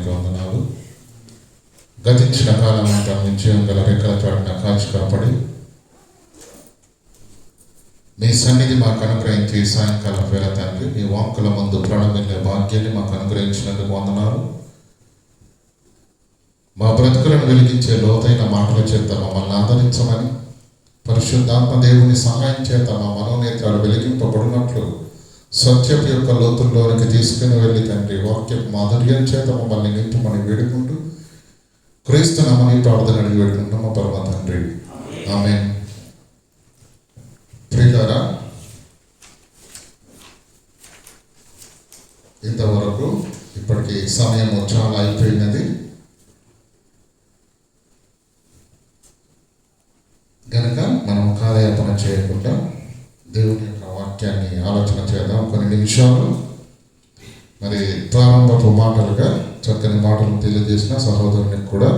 నామానికి వందనాలు. గతించిన కాలం అంతా నిశ్చయం గల రెక్కల చాటున కాచి కాపాడి మీ సన్నిధి మాకు అనుగ్రహించి సాయంకాలం వేళ తండ్రి మీ వాక్కుల ముందు ప్రణమిల్లే భాగ్యాన్ని మాకు అనుగ్రహించినందుకు వందనాలు. మా బ్రతుకులను వెలిగించే లోతైన మాటల చేత మమ్మల్ని ఆదరించమని, పరిశుద్ధాత్మ దేవుని సహాయం చేత మా మనోనేత్రాలు వెలిగింపబడినట్లు సత్యపు యొక్క లోతుల్లోనికి తీసుకుని వెళ్ళి తండ్రి వాక్య మాధుర్యం చేత మమ్మల్ని నింపమని వేడుకుంటూ క్రీస్తు నామమున ప్రార్థనని వేడుకుంటాము పరమ తండ్రి, ఆమేన్. ప్రియులారా, ఇంతవరకు ఇప్పటికి సమయము చాలా అయిపోయినది కనుక మనం కాలయాపన చేయకుండా దేవుని యొక్క వాక్యాన్ని ఆలోచన చేద్దాం. కొన్ని నిమిషాలు మరి ప్రారంభపు మాటలుగా చక్కని మాటలు తెలియజేసిన సహోదరునికి కూడా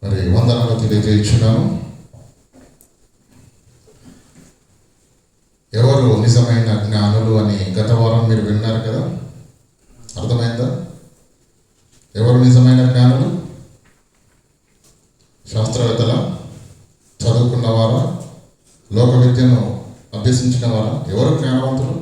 మరి వందనాలు తెలియజేయించున్నాను. ఎవరు నిజమైన జ్ఞానులు అని గత వారం మీరు విన్నారు కదా, అర్థమైందా? ఎవరు నిజమైన జ్ఞానులు? శాస్త్రవేత్తల, చదువుకున్నవారా, లోక విద్యను అభ్యసించిన వారా? ఎవరు జ్ఞానవంతులు?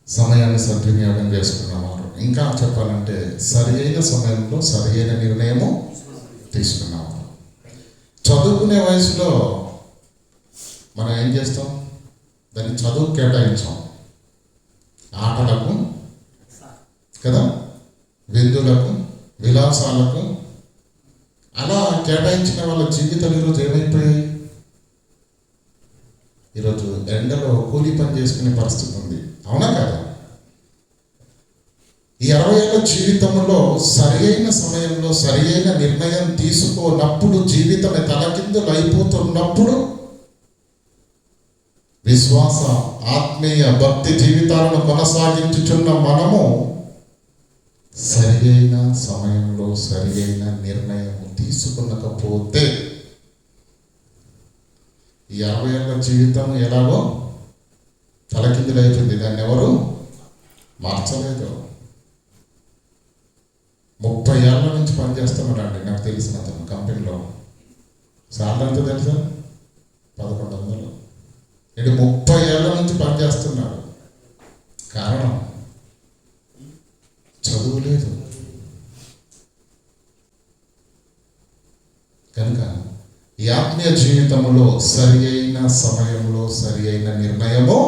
సమయాన్ని సద్వినియోగం చేసుకున్నవారు, ఇంకా చెప్పాలంటే సరి అయిన సమయంలో సరి అయిన నిర్ణయము తీసుకున్నవారు. చదువుకునే వయసులో మనం ఏం చేస్తాం? దాన్ని చదువు కేటాయించాం, ఆటలకు కదా, విందులకు, విలాసాలకు అలా కేటాయించిన వాళ్ళ జీవితాలు ఈరోజు ఏమైపోయాయి? ఈరోజు ఎండలో కూలీ పని చేసుకునే పరిస్థితి ఉంది, అవునా కదా? ఈ 60 ఏళ్ళ జీవితంలో సరి అయిన సమయంలో సరి అయిన నిర్ణయం తీసుకోనప్పుడు, జీవితమే తలకిందులు అయిపోతున్నప్పుడు, విశ్వాస ఆత్మీయ భక్తి జీవితాలను కొనసాగించుచున్న మనము సరి అయిన సమయంలో సరి అయిన నిర్ణయం తీసుకునకపోతే ఈ 60 ఏళ్ళ జీవితం ఎలాగో తలకిందులైతుంది. దాన్ని ఎవరు మార్చలేదు. 30 ఏళ్ళ నుంచి పనిచేస్తున్నాడండి నాకు తెలిసిన అతను కంపెనీలో. సాలరీ ఎంతో తెలుసా? 1100. ఇది 30 ఏళ్ళ నుంచి పనిచేస్తున్నాడు. కారణం చదువు లేదు కనుక ఈ ఆత్మీయ జీవితంలో సరి అయిన సమయంలో సరి అయిన నిర్ణయము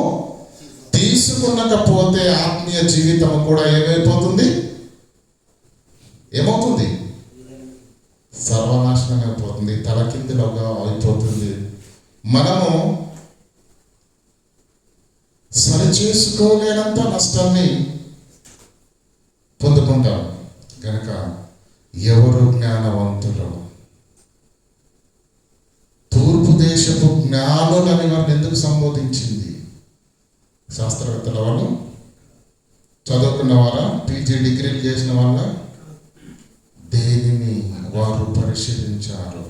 తీసుకున్నకపోతే ఆత్మీయ జీవితం కూడా ఏమైపోతుంది? ఏమవుతుంది? సర్వనాశనం అయిపోతుంది, తలకిందులుగా అయిపోతుంది. మనము సరి చేసుకోలేనంత నష్టాన్ని పొందుకుంటాం. కనుక ఎవరు జ్ఞానవంతులు? తూర్పు దేశపు జ్ఞానులని వారిని ఎందుకు సంబోధించింది? శాస్త్రవేత్తల వాళ్ళు, చదువుకున్న వాళ్ళ, పీజీ డిగ్రీలు చేసిన వాళ్ళ, దేనిని వారు పరిశీలించారు?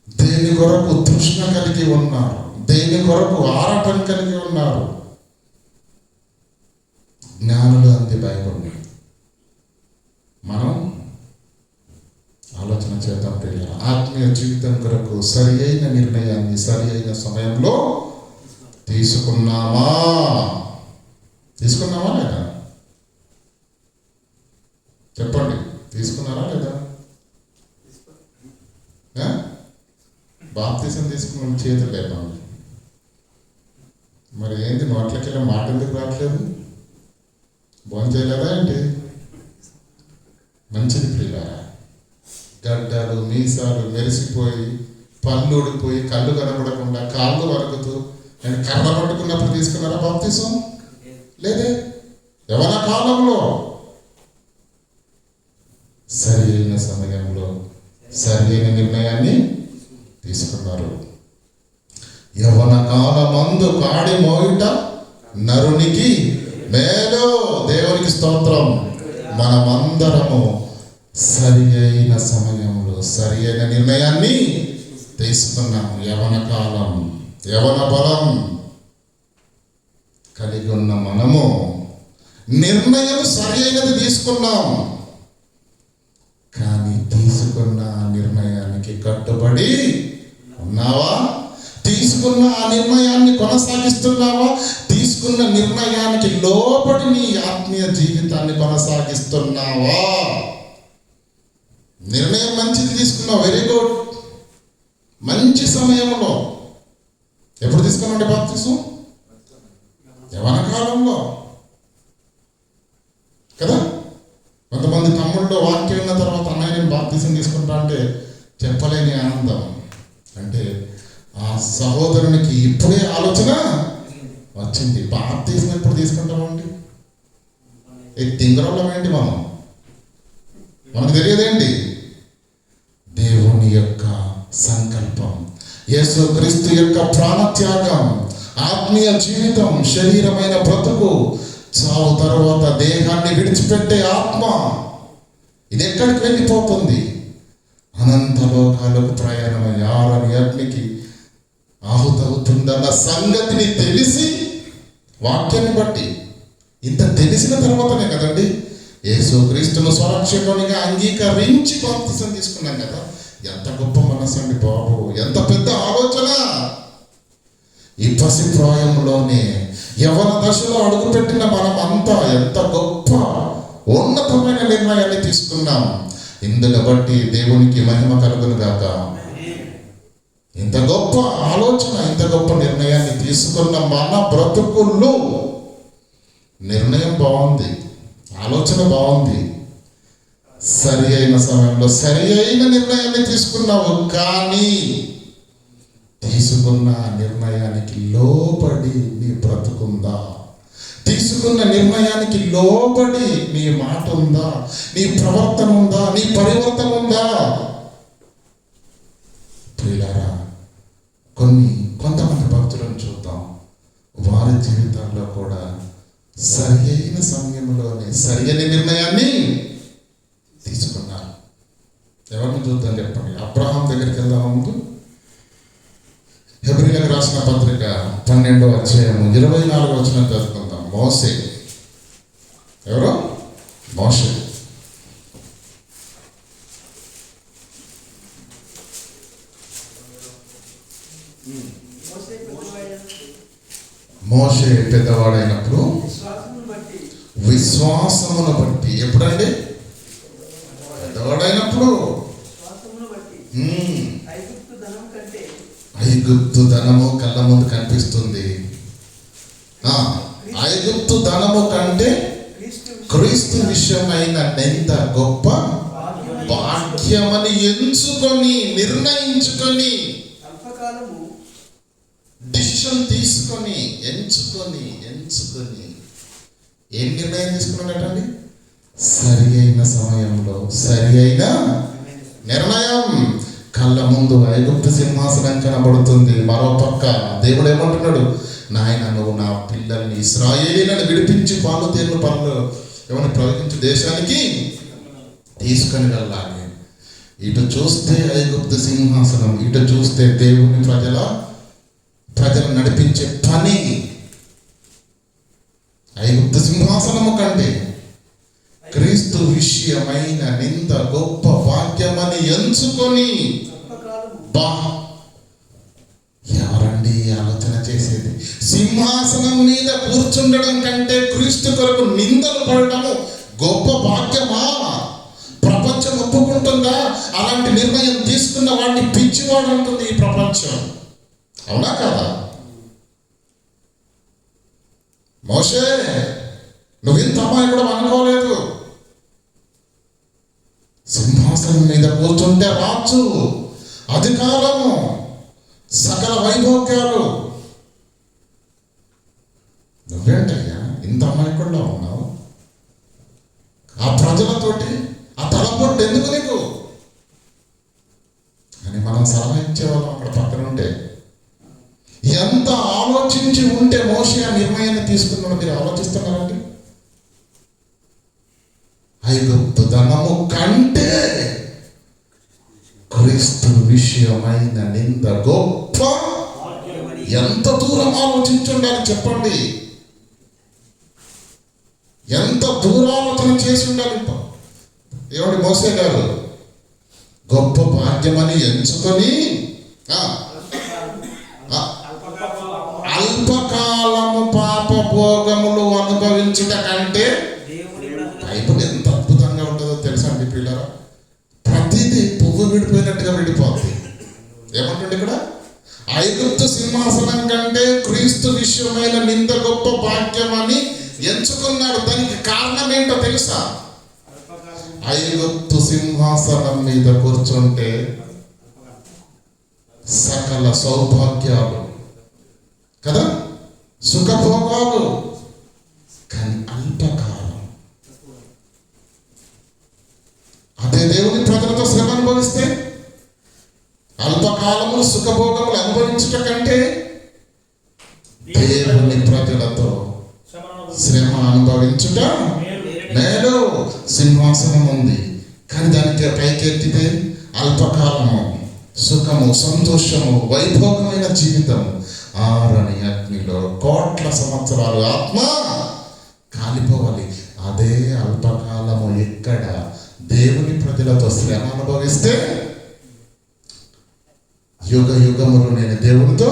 దేని కొరకు తృష్ణ కలిగి ఉన్నారు? దేని కొరకు ఆరాటం కలిగి ఉన్నారు? జ్ఞానులు అంది బైబిల్. మనం ఆలోచన చేద్దాం పిల్లలు. ఆత్మీయ జీవితం కొరకు సరి అయిన నిర్ణయాన్ని సరి అయిన సమయంలో తీసుకున్నామా లేదా? చెప్పండి, తీసుకున్నారా లేదా? బాప్తీసం తీసుకున్న చేతులు లేదా? మరి ఏంటి నోట్లకెళ్ళి మాట ఎందుకు రావట్లేదు? భోజనం చేయలేదా ఏంటి? మంచిది ప్రియులారా. గడ్డలు మీసాలు మెరిసిపోయి, పళ్ళు ఊడిపోయి, కళ్ళు కనబడకుండా, కాళ్ళు వరుగుతూ నేను కర్ర పట్టుకున్నప్పుడు తీసుకున్నారా బాప్తీసం? లేదే. యవ్వన కాలంలో సరి అయిన సమయంలో సరి అయిన నిర్ణయాన్ని తీసుకున్నారు. యవ్వన కాలమందు కాడి మోయుట నరునికి మేలు. దేవునికి స్తోత్రం. మనమందరము సరి అయిన సమయంలో సరి అయిన నిర్ణయాన్ని తీసుకున్నాము. యవ్వన కాలం, యవ్వన బలం కలిగి ఉన్న మనము నిర్ణయం సరి అయినది తీసుకున్నాం, కానీ తీసుకున్న నిర్ణయానికి కట్టుబడి ఉన్నావా? తీసుకున్న ఆ నిర్ణయాన్ని కొనసాగిస్తున్నావా? తీసుకున్న నిర్ణయానికి లోబడి నీ ఆత్మీయ జీవితాన్ని కొనసాగిస్తున్నావా? నిర్ణయం మంచిది తీసుకున్నావు, వెరీ గుడ్. మంచి సమయంలో. ఎప్పుడు తీసుకున్నాండి బాప్తిసం? యవ్వన కాలంలో కదా. కొంతమంది తమ్ముళ్ళు వాక్యం విన్న తర్వాత అన్నయ్య నేను బాప్తిసం తీసుకుంటా అంటే చెప్పలేని ఆనందం. అంటే ఆ సహోదరునికి ఇప్పుడే ఆలోచన వచ్చింది, బాప్తిసం ఎప్పుడు తీసుకుంటామండి? తింగరంలో ఏంటి మనకు తెలియదేంటి? దేవుని యొక్క సంకల్పం, యేసుక్రీస్తు యొక్క ప్రాణత్యాగం, ఆత్మీయ జీవితం, శరీరమైన బ్రతుకు, చావు తర్వాత దేహాన్ని విడిచిపెట్టే ఆత్మ, ఇది ఎక్కడికి వెళ్ళిపోతుంది? అనంత లోకాలకు ప్రయాణమై ఆరని అగ్నికి ఆహుతవుతుందన్న సంగతిని తెలిసి, వాక్యాన్ని బట్టి ఇంత తెలిసిన తర్వాతనే కదండి యేసుక్రీస్తును స్వరక్షకునిగా అంగీకరించి బాప్తిసం తీసుకున్నాం కదా. ఎంత గొప్ప మనసు అండి బాబు, ఎంత పెద్ద ఆలోచన! ఈ పసి ప్రాయంలోనే యవ్వన దశలో అడుగుపెట్టిన మనం అంతా ఎంత గొప్ప ఉన్నతమైన నిర్ణయాన్ని తీసుకున్నాం. ఇందును బట్టి దేవునికి మహిమ కలుగును గాక. ఇంత గొప్ప ఆలోచన, ఇంత గొప్ప నిర్ణయాన్ని తీసుకున్న మన బ్రతుకుల్లో నిర్ణయం బాగుంది, ఆలోచన బాగుంది, సరి అయిన సమయంలో సరి అయిన నిర్ణయాన్ని తీసుకున్నావు. కానీ తీసుకున్న నిర్ణయానికి లోబడి నీ బ్రతుకుందా? తీసుకున్న నిర్ణయానికి లోబడి నీ మాట ఉందా? నీ ప్రవర్తన ఉందా? నీ పరివర్తన ఉందా? ప్రియులారా, కొంతమంది భక్తులను చూద్దాం. వారి జీవితాల్లో కూడా సరి అయిన సమయంలోనే సరి అయిన నిర్ణయాన్ని తీసుకున్నారు. ఎవరిని చూద్దాం చెప్పండి. అబ్రహాం దగ్గరికి వెళ్దాం. ముందు హెబ్రీయులకు రాసిన పత్రిక 12వ అధ్యాయం 24వ వచనం చదువుకుందాం. మోషే. ఎవరు? మోషే. మోషే పెద్దవాడైనప్పుడు విశ్వాసమును బట్టి, ఎప్పుడండి? పెద్దవాడైనప్పుడు. ఐగుప్తు ధనము కళ్ళ ముందు కనిపిస్తుంది. ఐగుప్తు ధనము కంటే క్రీస్తు విషయమైన ఎంత గొప్ప భాగ్యమని ఎంచుకొని, నిర్ణయించుకొని, డిసిషన్ తీసుకొని, ఎంచుకొని ఏం నిర్ణయం తీసుకున్నాడటండి? సరి అయిన సమయంలో సరి అయిన నిర్ణయం. కళ్ళ ముందు ఐగుప్తు సింహాసనం కనబడుతుంది. మరో పక్క దేవుడు ఏమంటున్నాడు? నాయన, నువ్వు నా పిల్లల్ని ఇశ్రాయేలీయులను విడిపించి పాలు తేనెలు పనులు ఏమని ప్రవహించే దేశానికి తీసుకొని వెళ్ళాలి. ఇటు చూస్తే ఐగుప్తు సింహాసనం, ఇటు చూస్తే దేవుని ప్రజలు నడిపించే పని. ఐగుప్తు సింహాసనము కంటే క్రీస్తు విషయమైన నింద గొప్ప భాగ్యమని ఎంచుకొని, ఎవరండి ఆలోచన చేసేది? సింహాసనం మీద కూర్చుండడం కంటే క్రీస్తు కొరకు నిందలు పడటము గొప్ప భాగ్యమా? ప్రపంచం ఒప్పుకుంటుందా? అలాంటి నిర్ణయం తీసుకున్న వాడిని పిచ్చివాడు అంటుంది ఈ ప్రపంచం. అవునా కదా? మోషే, నువ్వు ఇంత అమాయకుడు అనుకోలేదు. సింహాసనం మీద కూర్చుంటే రాజు, అధికారము, సకల వైభోగ్యాలు. నువ్వేంటయ్యా ఇంత అమాయకుడిలో ఉన్నావు? ఆ ప్రజలతోటి ఆ తలపొట్టు ఎందుకు నీకు అని మనం సలహా ఇచ్చేవాళ్ళం అక్కడ పక్కన ఉంటే. ఎంత ఆలోచించి ఉంటే మోషే ఆ నిర్ణయాన్ని తీసుకున్నాడు మీరు ఆలోచిస్తున్నారండి? ఐగుప్తు ధనము కంటే క్రీస్తు విషయమైన నింద గొప్ప. ఎంత దూరం ఆలోచించుండాలి చెప్పండి. ఎంత దూరాలోచన చేసి ఉండాలి. ఏమండి మోసే గారు గొప్ప భాగ్యమని ఎంచుకొని అల్పకాలము పాప భోగములు అనుభవించుట కంటే, బైబిల్ ఎంత అద్భుతంగా ఉంటుందో తెలుసా అండి పిల్లరా? ప్రతిదీ పువ్వు విడిపోయినట్టుగా విడిపోతుంది. ఏమంటుంది ఇక్కడ? ఐగుప్తు సింహాసనం కంటే క్రీస్తు విషయమైన నింద గొప్ప భాగ్యం అని ఎంచుకున్నాడు. దానికి కారణం ఏంటో తెలుసా? ఐగుప్తు సింహాసనం మీద కూర్చుంటే సకల సౌభాగ్యాలు కదా, సుఖభోగాలు, కానీ అల్పకాలం. అదే దేవుని ప్రజలతో శ్రమ అనుభవిస్తే, అల్పకాలము సుఖభోగములు అనుభవించుట కంటే దేవుని ప్రజలతో శ్రమ అనుభవించుట మేలు. సింహాసనం ఉంది, కానీ దానికి పైకెత్తితే అల్పకాలము, సుఖము, సంతోషము, వైభోగమైన జీవితం. ఆరని అగ్నిలో కోట్ల సంవత్సరాలు ఆత్మ కాలిపోవాలి. అదే అల్పకాలము ఇక్కడ దేవుని ప్రజలతో శ్రమ అనుభవిస్తే, యుగ యుగములు నేను దేవునితో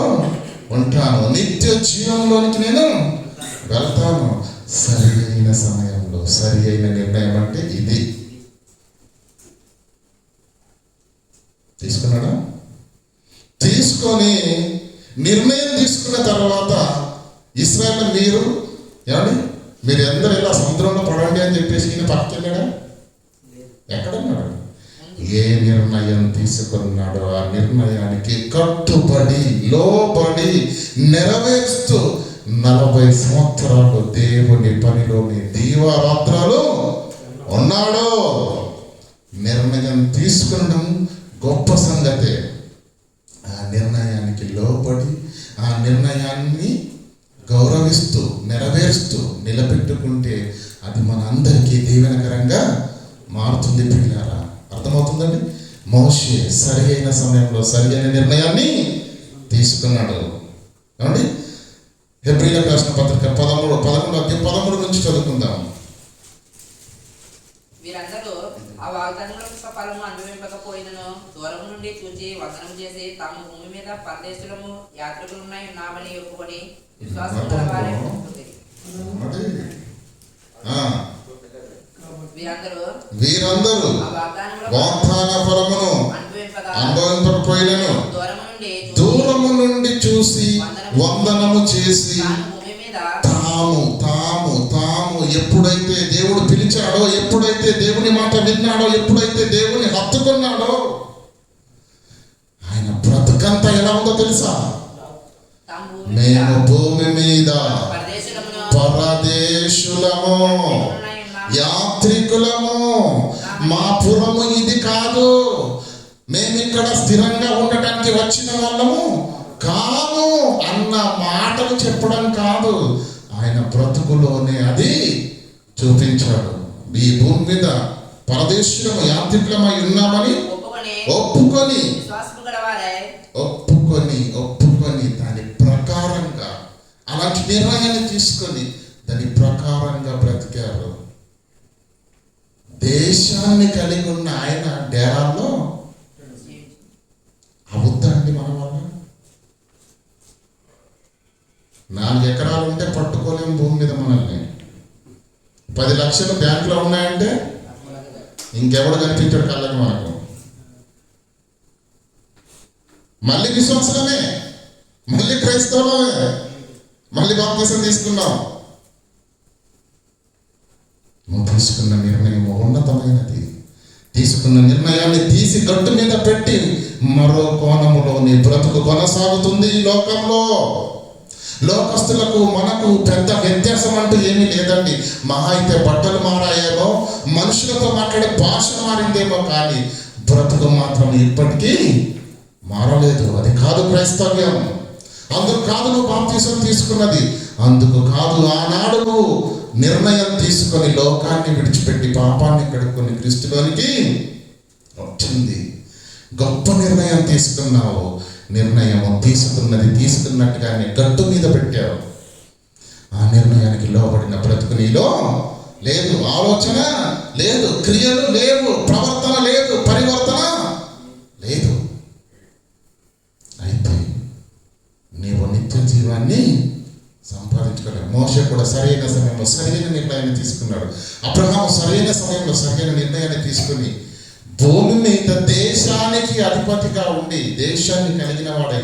ఉంటాను, నిత్య జీవంలోనికి నేను వెళ్తాను. సరి అయిన సమయంలో సరి అయిన నిర్ణయం అంటే ఇది. తీసుకున్నాడా? తీసుకొని నిర్ణయం తీసుకున్న తర్వాత ఇశ్రాయేలు మీరు అందరూ ఇలా సముద్రంలో పడండి అని చెప్పేసి ఈయన పక్కకి వెళ్ళాడా? ఎక్కడున్నాడు? ఏ నిర్ణయం తీసుకున్నాడో ఆ నిర్ణయానికి కట్టుబడి లోబడి నెరవేరుస్తూ 40 సంవత్సరాలు దేవుని పనిలోని దీవారాత్రాలు ఉన్నాడు. నిర్ణయం తీసుకునడం గొప్ప సంగతే. ఆ నిర్ణయానికి లోబడి ఆ నిర్ణయాన్ని గౌరవిస్తూ నెరవేరుస్తూ నిలబెట్టుకుంటే అది మన అందరికీ దీవెనకరంగా మారుతుంది. పిల్లారా, అర్థమవుతుందండి? మోషే సరి అయిన సమయంలో సరి అయిన నిర్ణయాన్ని తీసుకున్నాడు. ఏమండి? హెబ్రీయులకు రాసిన పత్రిక 13 నుంచి చదువుకుందాం. వీరందరూ ఆ వాగ్దానములకు సఫలము అనుభవింపకపోయినను దూరం నుండి చూచి వందనం చేసి తాము భూమి మీద పరదేశులము యాత్రికులున్నాయి ఉన్నామని ఒప్పుకొని విశ్వాసం గల వారే వీరందరూ వాగ్దాన ఫలమును అనుభవింపకపోయినను దూరము నుండి చూసి వందనము చేసి తాము ఎప్పుడైతే దేవుడు పిలిచాడో, ఎప్పుడైతే దేవుని మాట విన్నాడో, ఎప్పుడైతే దేవుని హత్తుకున్నాడో, ఆయన బ్రతుకంతా ఎలా ఉందో తెలుసా? మేము భూమి మీద పరదేశులము, యాత్రికులము, మా పురము ఇది కాదు, మేమిక్కడ స్థిరంగా ఉండటానికి వచ్చిన వాళ్ళము కాము అన్న మాటలు చెప్పడం కాదు, ఆయన బ్రతుకులోనే అది చూపించాడు. ఈ భూమి మీద పరదేశులము, యాత్రికులమై ఉన్నామని ఒప్పుకొని దాని ప్రకారంగా అలాంటి నిర్ణయాన్ని తీసుకొని దాని ప్రకారంగా బ్రతికారు. దేశాన్ని కలిగి ఉన్న ఆయన డేరాల్లో అవుద్దండి మన వల్ల. 4 ఎకరాలు ఉంటే పట్టుకోలేము భూమి మీద మనల్ని. 10 లక్షలు బ్యాంకులో ఉన్నాయంటే ఇంకెవడు కనిపించాడు కళ్ళకి మనకు. మళ్ళీ విశ్వాసమే, మళ్ళీ క్రైస్తవులమే, మళ్ళీ బాప్తిసం తీసుకున్నాం. నువ్వు తీసుకున్న నిర్ణయం ఉన్నతమైనది. తీసుకున్న నిర్ణయాన్ని తీసి గట్టు మీద పెట్టి మరో కోణములో నీ బ్రతుకు కొనసాగుతుంది. ఈ లోకంలో లోకస్తులకు మనకు పెద్ద వ్యత్యాసం అంటూ ఏమీ లేదండి. మహా అయితే బట్టలు మారాయేమో, మనుషులతో మాట్లాడే భాష మారిందేమో, కానీ బ్రతుకు మాత్రం ఇప్పటికీ మారలేదు. అది కాదు క్రైస్తవ్యం. అందుకు కాదు నువ్వు బాప్తిసం తీసుకున్నది, అందుకు కాదు ఆనాడు నువ్వు నిర్ణయం తీసుకొని లోకాన్ని విడిచిపెట్టి పాపాన్ని కడుక్కొని క్రీస్తులోనికి వచ్చింది. గొప్ప నిర్ణయం తీసుకున్నావు. నిర్ణయం తీసుకున్నట్టుగానే గట్టు మీద పెట్టావు. ఆ నిర్ణయానికి లోబడిన బ్రతుకు నీలో లేదు, ఆలోచన లేదు, క్రియలు లేవు, ప్రవర్తన లేదు, పరివర్తన లేదు. అయితే నీవు నిత్య జీవాన్ని సంపాదించుకోలేవు. మోషే కూడా సరైన సమయంలో సరైన నిర్ణయాన్ని తీసుకున్నాడు. అబ్రహాము సరైన సమయంలో సరైన నిర్ణయాన్ని తీసుకుని భూమి మీద దేశానికి అధిపతిగా ఉండి దేశాన్ని కలిగిన వాడై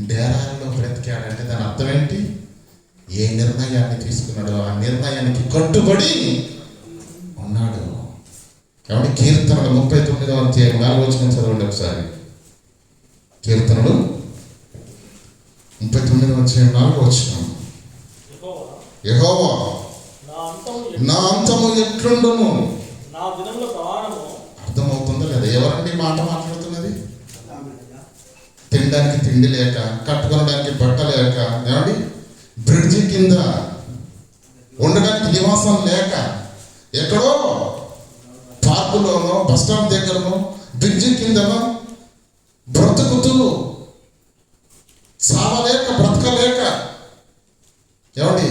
డేరాల్లో బ్రతికాడంటే దాని అర్థం ఏంటి? ఏ నిర్ణయాన్ని తీసుకున్నాడో ఆ నిర్ణయానికి కట్టుబడి ఉన్నాడు. కాబట్టి కీర్తనలు 39వ అధ్యాయం 4వ వచనం చదవండి ఒకసారి. కీర్తనలు 39వ అధ్యాయం 4వ వచనం. యెహోవా నా అంతము ఎట్లుండును. అర్థమవుతుందా లేదా? ఎవరండి మాట మాట్లాడుతున్నది? తినడానికి తిండి లేక, కట్టుకోవడానికి బట్ట లేక, ఏమండి బ్రిడ్జి కింద ఉండడానికి నివాసం లేక, ఎక్కడో పార్కులోనో బస్టాండ్ దగ్గరనో బ్రిడ్జి కిందనో బ్రతుకుతూ సావలేక బ్రతకలేక ఏమండి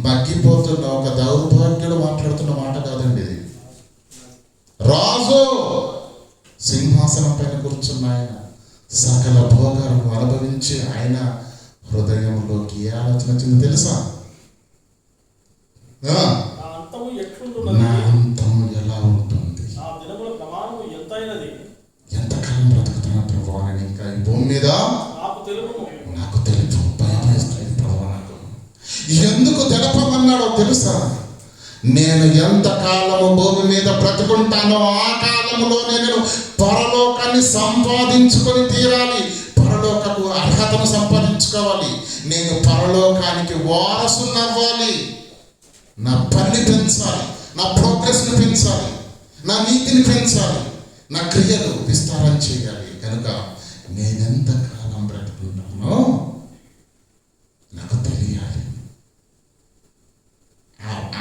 మగ్గిపోతున్న ఒక దౌర్భాగ్యుడు మాట్లాడుతున్న మాట కాదండి ఇది. రాజు సింహాసనం పైన కూర్చున్న ఆయన సకల భోగాలను అనుభవించి ఆయన హృదయంలోకి ఏ ఆలోచన వచ్చిందో తెలుసా? నా అంతము ఎలా ఉంటుంది? ఎంతకాలం బ్రతుకుతున్నా ప్రభు అని ఇంకా ఈ భూమి మీద నాకు తెలుపు. భయం వేస్తుంది ప్రభు నాకు. ఎందుకు తెలపమన్నాడో తెలుసా? నేను ఎంత కాలము భూమి మీద బ్రతుకుంటానో ఆ కాలంలోనే నేను పరలోకాన్ని సంపాదించుకొని తీరాలి. పరలోకపు అర్హతను సంపాదించుకోవాలి. నేను పరలోకానికి వారసునవ్వాలి. నా పని పెంచాలి, నా ప్రోగ్రెస్ని పెంచాలి, నా నీతిని పెంచాలి, నా క్రియలు విస్తారం చేయాలి. కనుక నేనెంత కాలం బ్రతుకుంటానో నాకు తెలియాలి.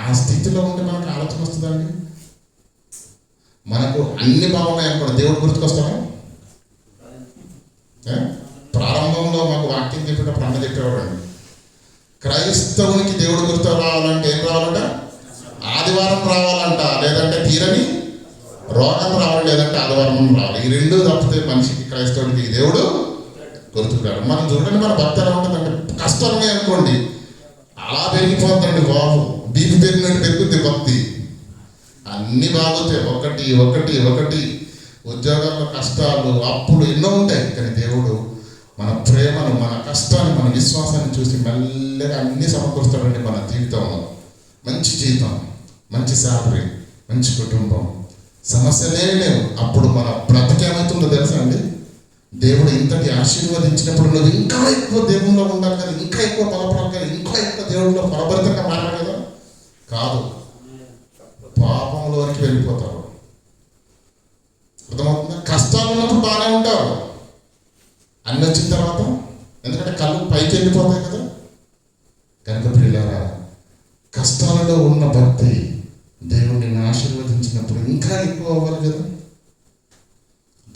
ఆ స్థితిలో ఉంటే మనకు ఆలోచన వస్తుందండి. మనకు అన్ని బాగున్నాయి అనుకోండి, దేవుడు గుర్తుకొస్తాడా? ప్రారంభంలో మాకు వాక్యం చెప్పేటప్పుడు అన్న చెప్పేవాడండి, క్రైస్తవునికి దేవుడు గుర్తు రావాలంటే ఏం రావాలంట? ఆదివారం రావాలంట, లేదంటే తీరని రోగం రావాలి, లేదంటే ఆదివారం రావాలి. ఈ రెండు తప్పితే మనిషికి క్రైస్తవుడికి దేవుడు గుర్తుకురాడు. మనం చూడండి, మన భక్తి ఎలా ఉంటుందంటే కష్టాలు ఉన్నాయి అనుకోండి అలా పెరిగిపోతుందండి బాబు. బీపీ పెరిగినట్టు పెరుగుద్ది భక్తి. అన్ని బాగుతాయి, ఒకటి ఒకటి ఒకటి. ఉద్యోగాల్లో కష్టాలు, అప్పులు ఎన్నో ఉంటాయి. కానీ దేవుడు మన ప్రేమను, మన కష్టాన్ని, మన విశ్వాసాన్ని చూసి మెల్లగా అన్ని సమకూరుస్తాడండి మన జీవితంలో. మంచి జీవితం, మంచి శాలరీ, మంచి కుటుంబం, సమస్యలే లేవు. అప్పుడు మన బ్రతికేమవుతుందో తెలుసా అండి? దేవుడు ఇంతటి ఆశీర్వదించినప్పుడు నువ్వు ఇంకా ఎక్కువ దేవుల్లో ఉండాలి కదా, ఇంకా ఎక్కువ బలపడాలి కదా, ఇంకా ఎక్కువ దేవుడిలో ఫలభరితంగా మారాలి కదా. కాదు, పాపంలోనికి వెళ్ళిపోతారు. అర్థమవుతుందా? కష్టాలు ఉన్నప్పుడు బాగానే ఉంటారు, అన్ని వచ్చిన తర్వాత ఎందుకంటే కళ్ళు పైకి వెళ్ళిపోతాయి కదా. కనుక ప్రియులారా, కష్టాలలో ఉన్న భక్తి దేవుడిని ఆశీర్వదించినప్పుడు ఇంకా ఎక్కువ అవ్వాలి కదా.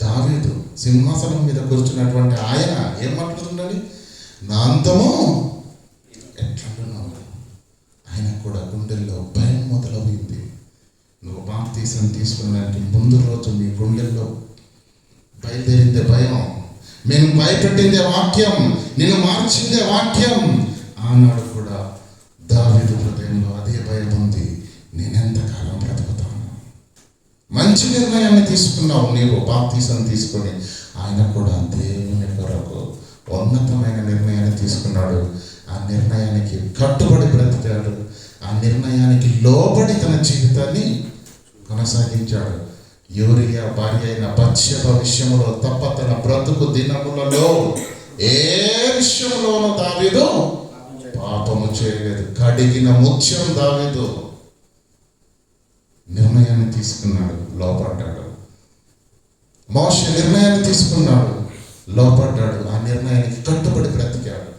దావీదు సింహాసనం మీద కూర్చున్నటువంటి ఆయన ఏం మాట్లాడుతుండాలి? నా అంతము ఎట్లుంటున్నావు. ఆయన కూడా గుండెల్లో భయం మొదలవుతుంది. నువ్వు బాప్తీసం తీసుకున్నానికి ముందు రోజు నీ గుండెల్లో బయలుదేరిందే భయం, నేను భయపెట్టిందే వాక్యం, నేను మార్చిందే వాక్యం. ఆనాడు కూడా దావీదు హృదయంలో అదే భయం ఉంది. నేనెంతకాలం బ్రతుకుతాను? మంచి నిర్ణయాన్ని తీసుకున్నావు నీవు బాప్తీసం తీసుకొని. ఆయన కూడా దేవుని కొరకు ఉన్నతమైన నిర్ణయాన్ని తీసుకున్నాడు. ఆ నిర్ణయానికి కట్టుబడి బ్రతికాడు. ఆ నిర్ణయానికి లోబడి తన జీవితాన్ని కొనసాగించాడు. యూరియా భార్య అయిన బత్షెబ విషయంలో తప్ప తన బ్రతుకు దినములలో ఏ విషయంలోనూ దావీదు పాపము చేయలేదు. కడిగిన ముత్యం దావీదు నిర్ణయాన్ని తీసుకున్నాడు, లోపడ్డాడు. మోషే నిర్ణయాన్ని తీసుకున్నాడు, లోపడ్డాడు. ఆ నిర్ణయానికి కట్టుబడి బ్రతికాడు.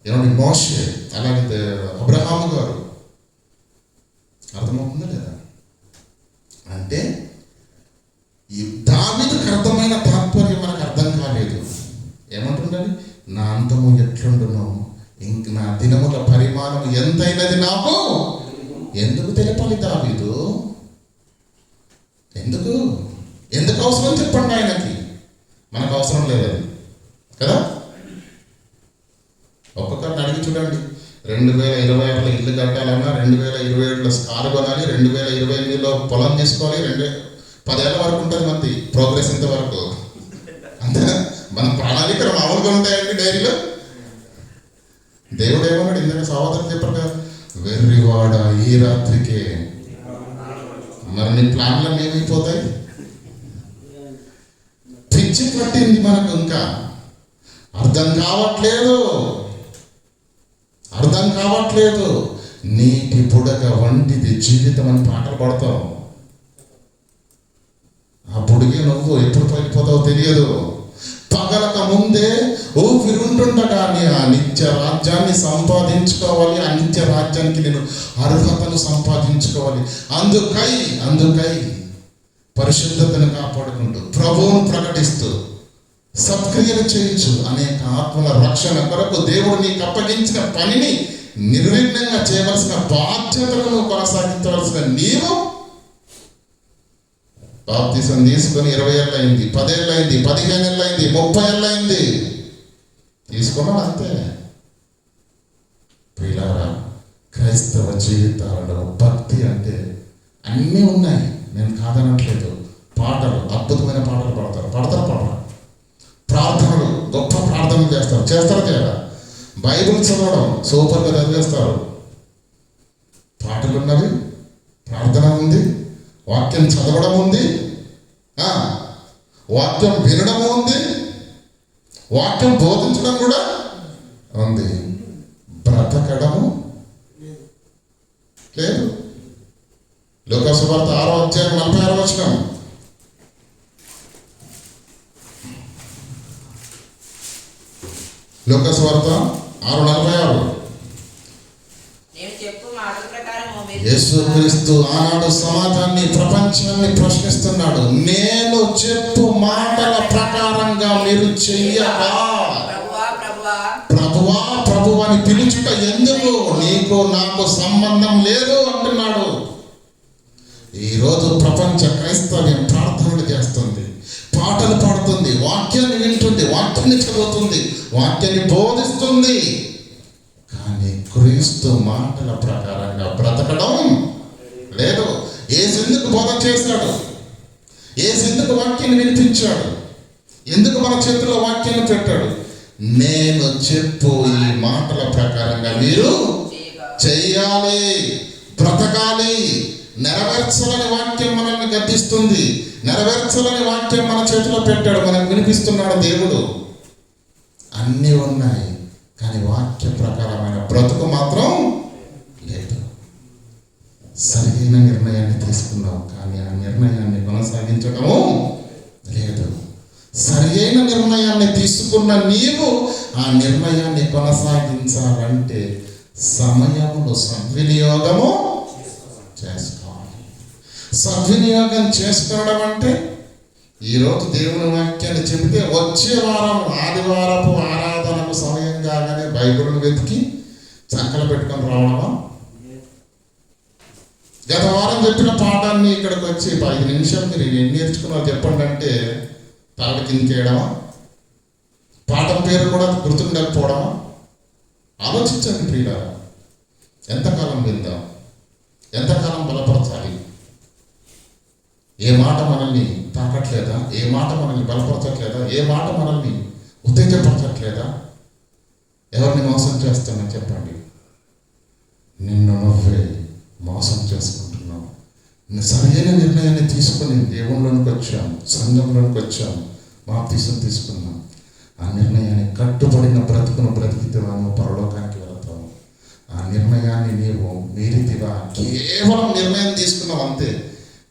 ఏమండి, మోషే అలాగే అబ్రహాము గారు. అర్థమవుతుందా లేదా? అంటే ఈ దావీదుకు అర్థమైన తాత్పర్యం మనకు అర్థం కాలేదు. ఏమంటుండండి? నా అంతము ఎట్లుండును, ఇంక నా దినముల పరిమాణం ఎంతైనది నాకు ఎందుకు తెలిపాలి దావీదు? ఎందుకు ఎందుకు అవసరం చెప్పండి ఆయనకి. మనకు అవసరం లేదు అది కదా. ఒక్కొక్కరిని అడిగి చూడండి. 2026లో ఇల్లు కట్టాలన్నా, 2027లో కారు కొనాలి, 2028లో పొలం తీసుకోవాలి, 10 ఏళ్ళ వరకు ఉంటుంది మంది ప్రోగ్రెస్ ఇంతవరకు. అంతే మన ప్రణాళికలు మామూలుగా ఉంటాయండి డైరీలో. దేవుడు ఏమన్నాడు? ఇందాక సహోదరులు చెప్పారు కదా, వెర్రివాడ ఈ రాత్రికే. మరి నీ ప్లాన్లు ఏమైపోతాయి? పిచ్చి పట్టింది మనకు, ఇంకా అర్థం కావట్లేదు. నీటి బుడగ వంటిది జీవితం అని పాటలు పాడతావు. ఆ బుడిగే నువ్వు ఎప్పుడు పడిపోతావో తెలియదు. పగలక ముందే ఊపిరి ఉంటుండగానే ఆ నిత్య రాజ్యాన్ని సంపాదించుకోవాలి. ఆ నిత్య రాజ్యానికి నేను అర్హతను సంపాదించుకోవాలి. అందుకై పరిశుద్ధతను కాపాడుకుంటూ, ప్రభువును ప్రకటిస్తూ, సత్క్రియలు చేయొచ్చు. అనేక ఆత్మల రక్షణ కొరకు దేవుడు నీకు అప్పగించిన పనిని నిర్విఘ్నంగా చేయవలసిన బాధ్యతలను కొనసాగించవలసిన నీవు బాప్తిసం తీసుకొని 20 ఏళ్ళు అయింది, 10 ఏళ్ళు అయింది, 15 ఏళ్ళు అయింది, 30 ఏళ్ళు అయింది, తీసుకున్నాడు అంతే. ప్రియులారా, క్రైస్తవ జీవితాలలో భక్తి అంటే అన్నీ ఉన్నాయి, నేను కాదనట్లేదు. పాటలు, అద్భుతమైన పాటలు పాడతారు. ప్రార్థనలు, గొప్ప ప్రార్థనలు చేస్తారు కదా. బైబిల్ చదవడం సూపర్గా చదివేస్తారు. పాటలు ఉన్నవి, ప్రార్థన ఉంది, వాక్యం చదవడం ఉంది, వాక్యం వినడం ఉంది, వాక్యం బోధించడం కూడా ఉంది. బ్రతకడము లేదు. లూకా సువార్త 6వ అధ్యాయం 46వ వచనం. లూకా సువార్త 6:46. యేసుక్రీస్తు ఆనాడు సమాజాన్ని, ప్రపంచాన్ని ప్రశ్నిస్తున్నాడు. నేను చెప్పు మాటల ప్రకారంగా మీరు చెయ్యరా? ప్రభువా అని పిలుచుట ఎందుకు? నీకు నాకు సంబంధం లేదు అంటున్నాడు. ఈరోజు ప్రపంచ క్రైస్తవ్యం ప్రార్థనలు చేస్తుంది, పాటలు పాడుతుంది, వాక్యాన్ని వింటుంది, వాక్యాన్ని చదువుతుంది, వాక్యాన్ని బోధిస్తుంది. కానీ క్రీస్తు మాటల ప్రకారంగా బ్రతకడం లేదు. యేసు ఎందుకు బోధ చేశాడు? యేసు ఎందుకు వాక్యాన్ని వినిపించాడు? ఎందుకు మన చేతిలో వాక్యాన్ని పెట్టాడు? నేను చెప్పు ఈ మాటల ప్రకారంగా మీరు చెయ్యాలి, బ్రతకాలి. నెరవేర్చాలని వాక్యం మనల్ని గద్దిస్తుంది. నెరవేర్చాలని వాక్యం మన చేతిలో పెట్టాడు, మనకు వినిపిస్తున్నాడు దేవుడు. అన్నీ ఉన్నాయి, కానీ వాక్య ప్రకారమైన బ్రతుకు మాత్రం లేదు. సరైన నిర్ణయాన్ని తీసుకున్నావు, కానీ ఆ నిర్ణయాన్ని కొనసాగించడము లేదు. సరైన నిర్ణయాన్ని తీసుకున్న నీవు ఆ నిర్ణయాన్ని కొనసాగించాలంటే సమయమును సద్వినియోగము చేసుకోవాలి. సద్వినియోగం చేసుకోవడం అంటే ఈరోజు దేవుని వాక్యాన్ని చెబితే వచ్చే వారం ఆదివారపు ఆరాధనకు సమయం కాగానే బైబిల్ను వెతికి చంకలు పెట్టుకొని రావడమా? గత వారం చెప్పిన పాఠాన్ని ఇక్కడికి వచ్చి 5 నిమిషాలు మీరు ఏం నేర్చుకున్నారో చెప్పండి అంటే తలకి కింకేయడమా? పాఠం పేరు కూడా గుర్తుండకపోవడమా? ఆలోచించండి ప్రియులారా. ఎంతకాలం విందాం? ఎంతకాలం బలపరచాలి? ఏ మాట మనల్ని తాకట్లేదా? ఏ మాట మనల్ని బలపరచట్లేదా? ఏ మాట మనల్ని ఉత్తేజపరచట్లేదా? ఎవరిని మోసం చేస్తానని చెప్పండి. నిన్ను నువ్వే మోసం చేసుకుంటున్నావు. సరైన నిర్ణయాన్ని తీసుకుని దేవుళ్ళలోనికి వచ్చాం, సంఘంలోనికి వచ్చాం, బాప్తిసం తీసుకున్నాం. ఆ నిర్ణయాన్ని కట్టుబడిన బ్రతుకును బ్రతికితే మనం పరలోకానికి వెళతాము. ఆ నిర్ణయాన్ని నీవు మీరితివా? కేవలం నిర్ణయం తీసుకున్నావు అంతే,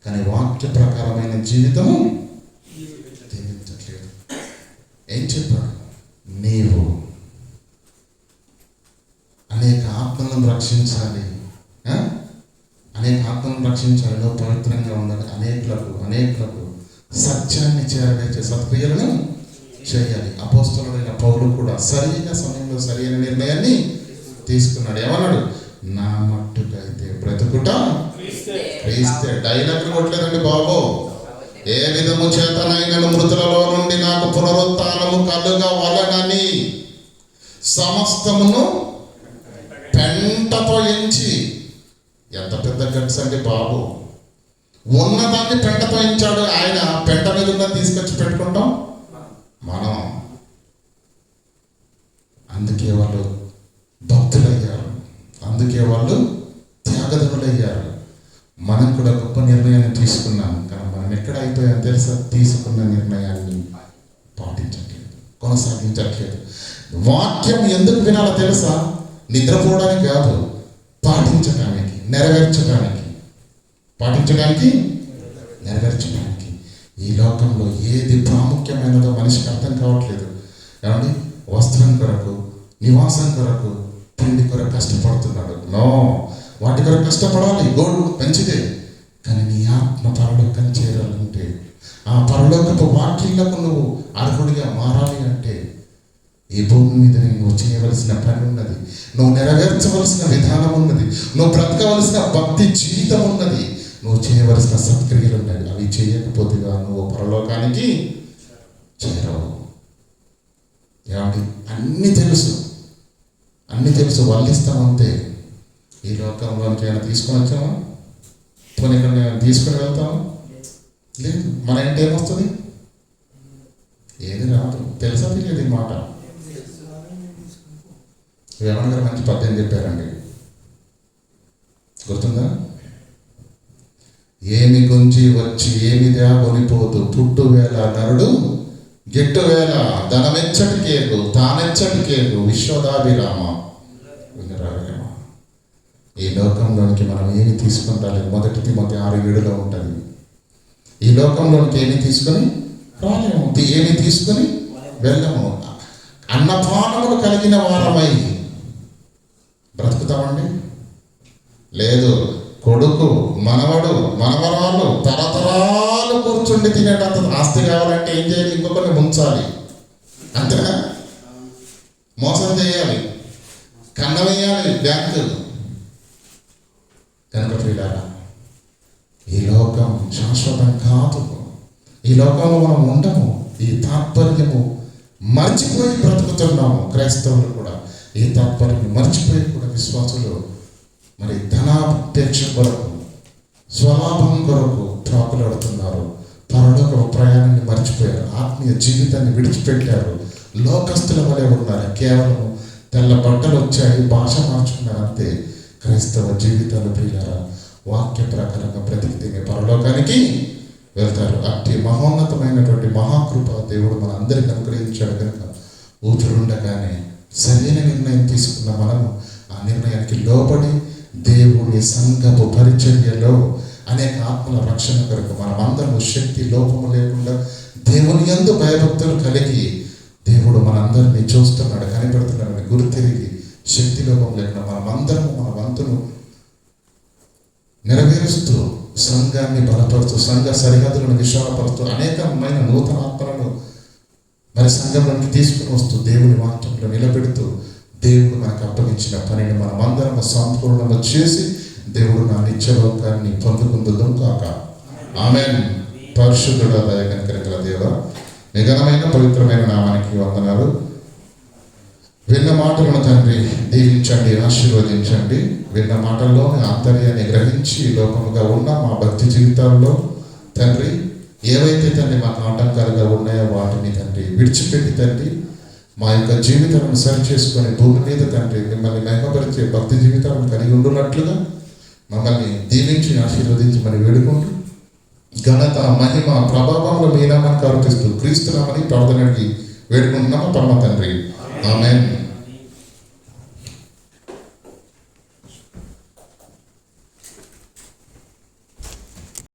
కానీ వాక్య ప్రకారమైన జీవితము జీవించట్లేదు. ఏం చెప్పాడు? నీవు అనేక ఆత్మలను రక్షించాలి, అనేక ఆత్మలను రక్షించాలి, నువ్వు పవిత్రంగా ఉండాలి, అనేకులకు సత్యాన్ని చేరవేసే సత్క్రియలను చేయాలి. అపోస్తలుడైన పౌలు కూడా సరైన సమయంలో సరైన నిర్ణయాన్ని తీసుకున్నాడు. ఏమన్నాడు? నా మట్టుకైతే బ్రతుకుట క్రీస్తే. డైలాగ్ కొట్టలేదండి బాబు. ఏ విధము చేతనైనను మృతులలో నుండి నాకు పునరుత్థానము కలుగవలెనని సమస్తమును పెంటతో ఎంచి. ఎంత పెద్ద గట్స్ అండి బాబు. ఉన్నదాన్ని పెంటతో ఎంచాడు ఆయన. పెంట మీద ఉన్న తీసుకొచ్చి పెట్టుకుంటాం మనం. అందుకే వాళ్ళు భక్తులయ్యారు, అందుకే వాళ్ళు త్యాగధనులయ్యారు. మనం కూడా గొప్ప నిర్ణయాన్ని తీసుకున్నాం, కానీ మనం ఎక్కడ అయిపోయాం తెలుసా? తీసుకున్న నిర్ణయాన్ని పాటించట్లేదు, కొనసాగించట్లేదు. వాక్యం ఎందుకు వినాలో తెలుసా? నిద్రపోవడానికి కాదు, పాటించడానికి, నెరవేర్చడానికి. పాటించడానికి, నెరవేర్చడానికి. ఈ లోకంలో ఏది ప్రాముఖ్యమైనదో మనిషికి అర్థం కావట్లేదు. ఏమండి? వస్త్రం కొరకు, నివాసం కొరకు, తిండి కొరకు కష్టపడుతున్నాడు. నో, వాటి కొరకు కష్టపడాలి, గోడు మంచిదే. కానీ నీ ఆత్మ పరలోకం చేరాలంటే, ఆ పరలోకపు వాక్యాలకు నువ్వు అర్హుడిగా మారాలి అంటే ఈ భూమి మీద నువ్వు చేయవలసిన పని ఉన్నది, నువ్వు నెరవేర్చవలసిన విధానం ఉన్నది, నువ్వు బ్రతకవలసిన భక్తి జీవితం ఉన్నది, నువ్వు చేయవలసిన సత్క్రియలు ఉన్నాయి. అవి చేయకపోతేగా నువ్వు పరలోకానికి చేరవు. ఏమండి? అన్నీ తెలుసు, అన్నీ తెలుసు, వల్లిస్తామంతే. ఈ లోకంలోనికి ఏమైనా తీసుకొని వచ్చామా? పోనీ ఇక్కడ నేను తీసుకుని వెళ్తామా? లేదు. మన ఇంటి ఏమొస్తుంది? ఏది రాదు. తెలుసా తెలియదు ఈ మాట. వేమన గారు మంచి పద్యం చెప్పారండి, గుర్తుందా? ఏమి గుంజి వచ్చి ఏమిదా కొనిపోదు, పుట్టు వేళ నరుడు గిట్టు వేళ ధనమెచ్చటికేగు తానెచ్చటికేగు విశ్వదాభిరామ. వినరామ. ఈ లోకంలోనికి మనం ఏమి తీసుకుంటాలి? 1 తిమోతి 6:7 ఉంటుంది. ఈ లోకంలోనికి ఏమి తీసుకొని రాలేము, ఏమి తీసుకొని వెళ్ళము. అన్నపానములు కలిగిన వారమై బ్రతుకుతామండి? లేదు. కొడుకు, మనవడు, మనవరాలు తరతరాలు కూర్చుండి తినేటంత ఆస్తి కావాలంటే ఏం చేయాలి? ఇంకొకరిని ముంచాలి, అంతేనా? మోసం చేయాలి, కన్న వేయాలి బ్యాంకు. కనుక ప్రియులారా, ఈ లోకం శాశ్వతం కాదు. ఈ లోకంలో మనం ఉండము. ఈ తాత్పర్యము మర్చిపోయి బ్రతుకుతున్నాము. క్రైస్తవులు కూడా ఈ తాత్పర్యం మర్చిపోయి కూడా విశ్వాసులు మరి ధనాపేక్ష కొరకు, స్వలాభం కొరకు ప్రాకులాడుతున్నారు. పరలోక ప్రయాణాన్ని మర్చిపోయారు, ఆత్మీయ జీవితాన్ని విడిచిపెట్టారు. లోకస్తుల వలె ఉన్నారు. కేవలం తెల్ల బట్టలు వచ్చాయి, భాష మార్చుకున్నారు, అంతే. క్రైస్తవ జీవితాలు ప్రియులారా, వాక్య ప్రకారంగా బ్రతికితే పరలోకానికి వెళ్తారు. అట్టి మహోన్నతమైనటువంటి మహాకృప దేవుడు మన అందరికి అనుగ్రహించాడు. కనుక ఊపిరుండగానే సరైన నిర్ణయం తీసుకున్న మనము ఆ నిర్ణయానికి లోబడి దేవుని సంఘపు పరిచర్యలో అనేక ఆత్మల రక్షణ కొరకు మనమందరము శక్తి లోపము లేకుండా దేవుని యందు భయభక్తులు కలిగి దేవుడు మనందరినీ చూస్తున్నాడు, కనిపెడుతున్నాడని గుర్తిరిగి శక్తి లోపం లేకుండా మనమందరము మన వంతును నెరవేరుస్తూ సంఘాన్ని బలపరుస్తూ, సంఘ సరిహద్దులను విశాలపరుస్తూ, అనేకమైన నూతన ఆత్మలను మరి సంఘంలోకి తీసుకుని వస్తూ దేవుని వాక్యంలో నిలబెడుతూ దేవుడు మనకు అప్పగించిన పనిని మనమందరం సంపూర్ణంగా చేసి దేవుడు నా నిత్యలోకాన్ని పొందుకుందుదాం కాక. ఆమేన్. పరిశుద్ధుడా దయగల దేవ, నిఘనమైన పవిత్రమైన నామానికి వందనాలు. విన్న మాటలను తండ్రి దీవించండి, ఆశీర్వదించండి. విన్న మాటల్లోని ఆంతర్యాన్ని గ్రహించి లోపముగా ఉన్న మా భక్తి జీవితాల్లో తండ్రి ఏవైతే తండ్రి మాకు ఆటంకాలుగా ఉన్నాయో వాటిని తండ్రి విడిచిపెట్టి తండ్రి మా యొక్క జీవితాలను సరి చేసుకొని భూమి మీద తండ్రి మిమ్మల్ని మహిమపరిచే భక్తి జీవితాలను కలిగి ఉండున్నట్లుగా మమ్మల్ని దీవించి ఆశీర్వదించి మరి వేడుకుంటూ ఘనత, మహిమ, ప్రభావంలో మీ నామానికి అర్పిస్తూ క్రీస్తు నామని ప్రార్థనకి వేడుకుంటున్నాము పరమ తండ్రి. ఆమేన్.